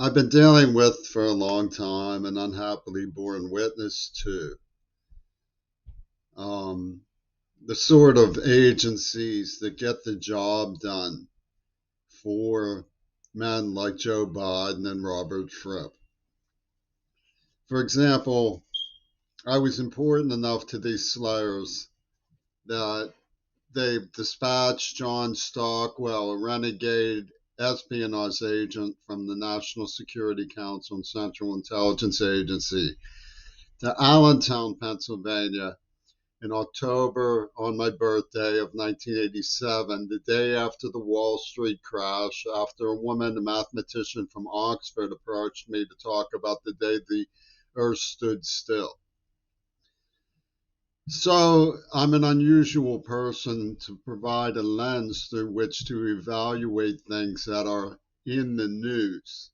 I've been dealing with for a long time and unhappily borne witness to um, the sort of agencies that get the job done for men like Joe Biden and Robert Fripp. For example, I was important enough to these slayers that they dispatched John Stockwell, a renegade espionage agent from the National Security Council and Central Intelligence Agency, to Allentown, Pennsylvania, in October on my birthday of 1987, the day after the Wall Street crash, after a woman, a mathematician from Oxford, approached me to talk about the day the earth stood still. So I'm an unusual person to provide a lens through which to evaluate things that are in the news.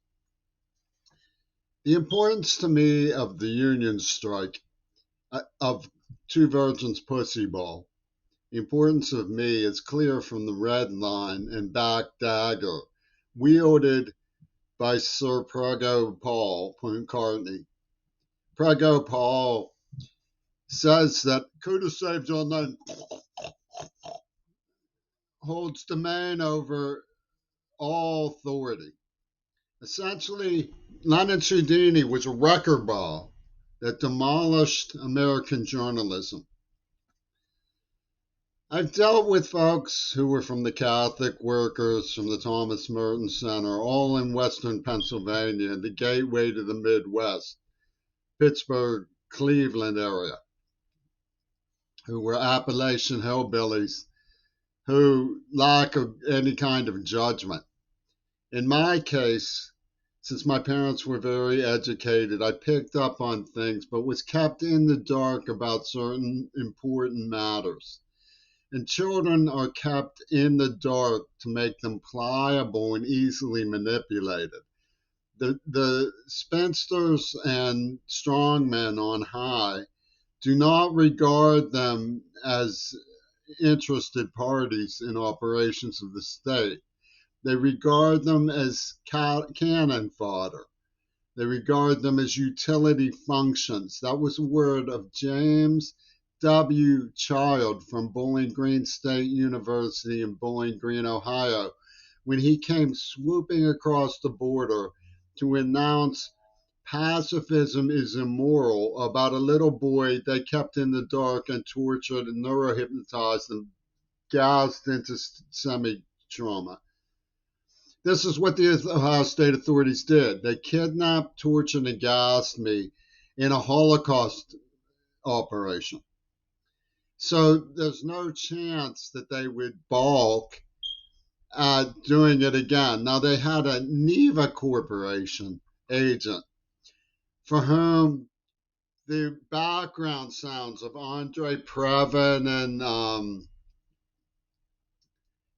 The importance to me of the union strike, of Two Virgins Pussy Ball, the importance of me is clear from the red line and back dagger wielded by Sir Prego Paul McCartney. Prego Paul says that could have saved your name holds domain over all authority. Essentially, Leonard Cialdini was a wrecker ball that demolished American journalism. I've dealt with folks who were from the Catholic Workers, from the Thomas Merton Center, all in Western Pennsylvania, the gateway to the Midwest, Pittsburgh, Cleveland area, who were Appalachian hillbillies who lack any kind of judgment. In my case, since my parents were very educated, I picked up on things but was kept in the dark about certain important matters. And children are kept in the dark to make them pliable and easily manipulated. The spinsters and strongmen on high do not regard them as interested parties in operations of the state. They regard them as cannon fodder. They regard them as utility functions. That was a word of James W. Child from Bowling Green State University in Bowling Green, Ohio, when he came swooping across the border to announce pacifism is immoral about a little boy they kept in the dark and tortured and neurohypnotized and gassed into semi-trauma. This is what the Ohio State authorities did. They kidnapped, tortured, and gassed me in a Holocaust operation. So there's no chance that they would balk at doing it again. Now, they had a Neva Corporation agent for whom the background sounds of Andre Previn and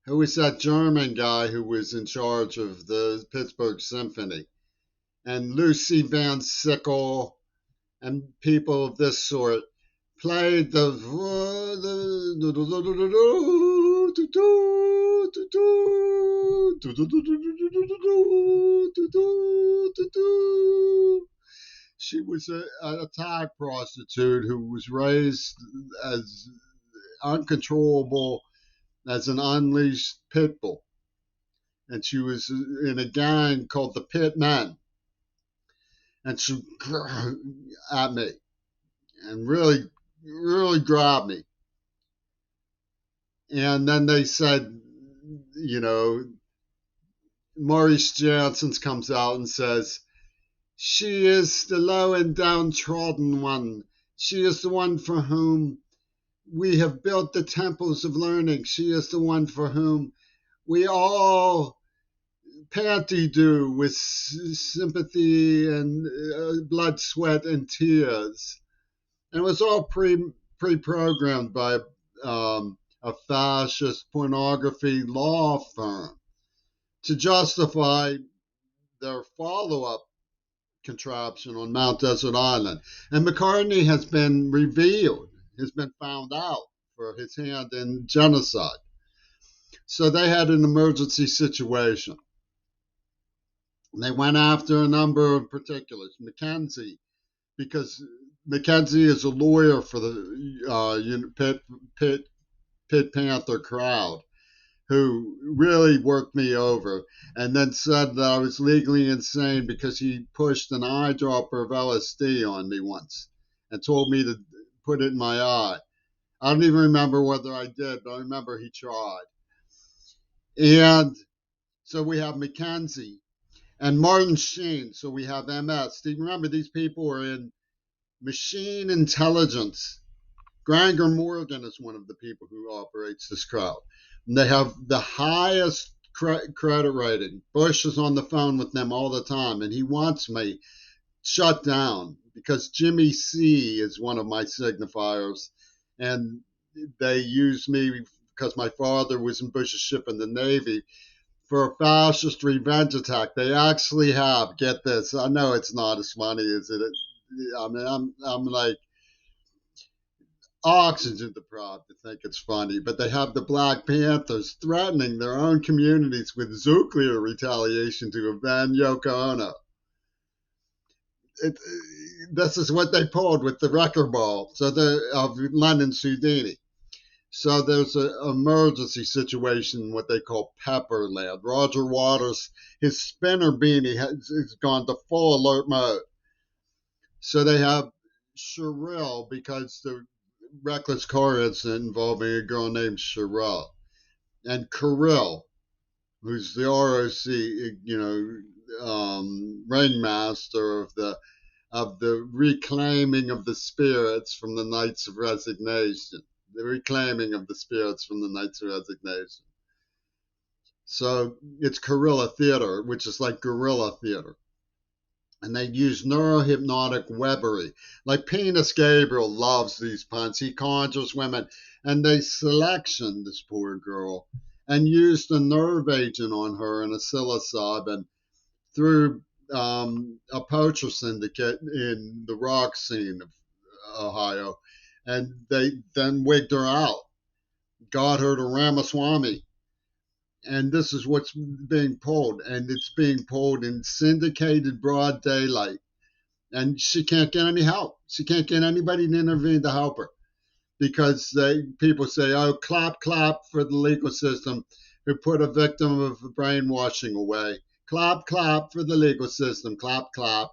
who was that German guy who was in charge of the Pittsburgh Symphony, and Lucy Van Sickle and people of this sort played the she was a tag prostitute who was raised as uncontrollable as an unleashed pit bull. And she was in a gang called the Pit Men. And she at me and really, really grabbed me. And then they said, you know, Maurice Jansen comes out and says, she is the low and downtrodden one. She is the one for whom we have built the temples of learning. She is the one for whom we all panty-do with sympathy and blood, sweat, and tears. And it was all pre-programmed by a fascist pornography law firm to justify their follow-up contraption on Mount Desert Island. And McCartney has been revealed, has been found out for his hand in genocide. So they had an emergency situation. They went after a number of particulars. Mackenzie, because Mackenzie is a lawyer for the Pitt Panther crowd, who really worked me over, and then said that I was legally insane because he pushed an eyedropper of LSD on me once and told me to put it in my eye. I don't even remember whether I did, but I remember he tried. And so we have Mackenzie and Martin Sheen. So we have MS. Do you remember these people are in machine intelligence? Granger Morgan is one of the people who operates this crowd. And they have the highest credit rating. Bush is on the phone with them all the time, and he wants me shut down because Jimmy C is one of my signifiers, and they use me because my father was in Bush's ship in the Navy for a fascist revenge attack. They actually have, get this, I know it's not as funny as it. I mean, I'm like oxygen deprived to think it's funny, but they have the Black Panthers threatening their own communities with nuclear retaliation to avenge Yoko Ono. It, this is what they pulled with the wrecker ball so of London Sudini. So there's an emergency situation, what they call Pepperland. Roger Waters, his spinner beanie has gone to full alert mode. So they have Sherrill because the reckless car incident involving a girl named Sherrill, and Kirill, who's the ROC, ringmaster of the reclaiming of the spirits from the Knights of Resignation. The reclaiming of the spirits from the Knights of Resignation. So it's guerrilla theater, which is like guerrilla theater. And they use neurohypnotic webbery. Like Penis Gabriel loves these punts. He conjures women. And they selection this poor girl and used a nerve agent on her and a psilocybin through a poacher syndicate in the rock scene of Ohio. And they then wigged her out, got her to Ramaswamy. And this is what's being pulled. And it's being pulled in syndicated broad daylight. And she can't get any help. She can't get anybody to intervene to help her because people say, oh, clap, clap for the legal system who put a victim of brainwashing away. Clap, clap for the legal system. Clap, clap.